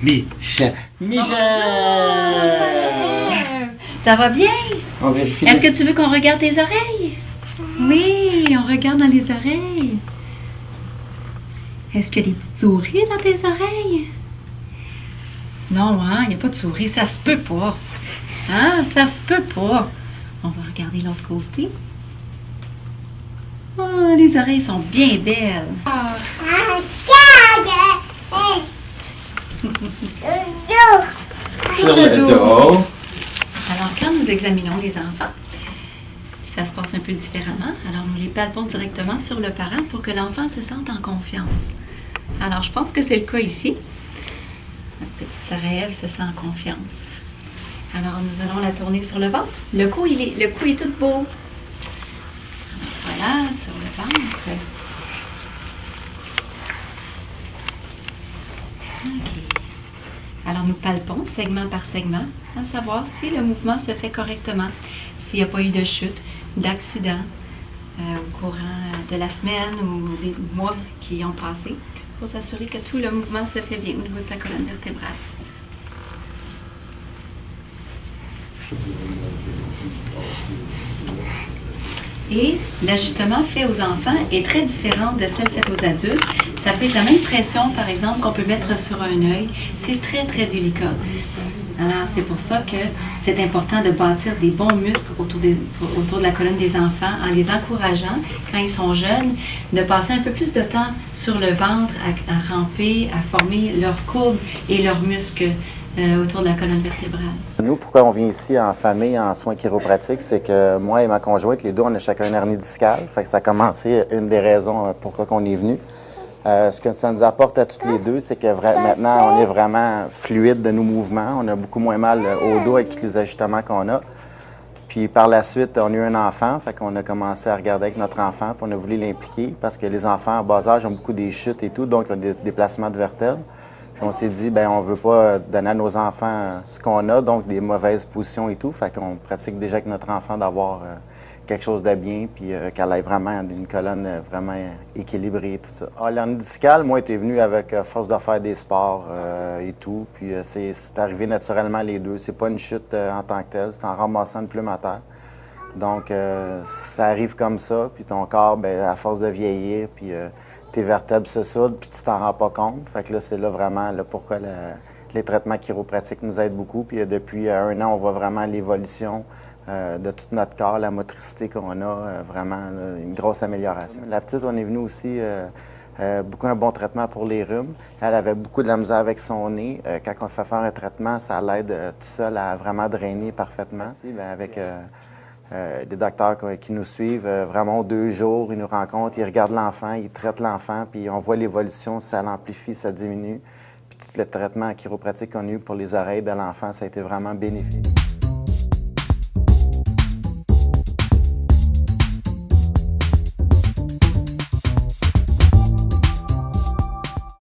Michel! Ça va bien? On vérifie. Est-ce que tu veux qu'on regarde tes oreilles? Oui, on regarde dans les oreilles. Est-ce qu'il y a des petites souris dans tes oreilles? Non, hein, il n'y a pas de souris, ça se peut pas. Hein, ça se peut pas. On va regarder l'autre côté. Oh, les oreilles sont bien belles. Sur le dos. Alors, quand nous examinons les enfants, ça se passe un peu différemment. Alors, nous les palpons directement sur le parent pour que l'enfant se sente en confiance. Alors, je pense que c'est le cas ici. Notre petite Saraël se sent en confiance. Alors, nous allons la tourner sur le ventre. Le cou est tout beau. Alors, voilà, sur le ventre. OK. Alors, nous palpons segment par segment, à savoir si le mouvement se fait correctement, s'il n'y a pas eu de chute, d'accident au courant de la semaine ou des mois qui ont passé, pour s'assurer que tout le mouvement se fait bien au niveau de sa colonne vertébrale. Et l'ajustement fait aux enfants est très différent de celle faite aux adultes. Ça peut être la même pression, par exemple, qu'on peut mettre sur un œil. C'est très, très délicat. Alors, c'est pour ça que c'est important de bâtir des bons muscles autour de la colonne des enfants en les encourageant, quand ils sont jeunes, de passer un peu plus de temps sur le ventre, à ramper, à former leurs courbes et leurs muscles autour de la colonne vertébrale. Nous, pourquoi on vient ici en famille, en soins chiropratiques, c'est que moi et ma conjointe, les deux, on a chacun une hernie discale. Fait que ça a commencé une des raisons pourquoi on est venu. Ce que ça nous apporte à toutes les deux, c'est que maintenant, on est vraiment fluide de nos mouvements. On a beaucoup moins mal au dos avec tous les ajustements qu'on a. Puis par la suite, on a eu un enfant, fait qu'on a commencé à regarder avec notre enfant, puis on a voulu l'impliquer parce que les enfants en bas âge ont beaucoup des chutes et tout, donc ils ont des déplacements de vertèbres. Puis on s'est dit, bien, on ne veut pas donner à nos enfants ce qu'on a, donc des mauvaises positions et tout. Fait qu'on pratique déjà avec notre enfant d'avoir quelque chose de bien, puis qu'elle ait vraiment une colonne vraiment équilibrée et tout ça. L'hernie discale, moi, était venu avec force de faire des sports et tout. Puis c'est arrivé naturellement les deux. C'est pas une chute en tant que telle, c'est en ramassant une plume à terre. Donc, ça arrive comme ça, puis ton corps, bien, à force de vieillir, puis tes vertèbres se soudent, puis tu t'en rends pas compte. Fait que là, c'est là vraiment pourquoi les traitements chiropratiques nous aident beaucoup. Puis depuis 1 an, on voit vraiment l'évolution de tout notre corps, la motricité qu'on a, vraiment là, une grosse amélioration. La petite, on est venu aussi beaucoup un bon traitement pour les rhumes. Elle avait beaucoup de la misère avec son nez. Quand on fait faire un traitement, ça l'aide tout seul à vraiment drainer parfaitement. Bien, avec les docteurs qui nous suivent, vraiment 2 jours, ils nous rencontrent, ils regardent l'enfant, ils traitent l'enfant, puis on voit l'évolution, ça l'amplifie, ça diminue. Puis tout le traitement chiropratique qu'on a eu pour les oreilles de l'enfant, ça a été vraiment bénéfique.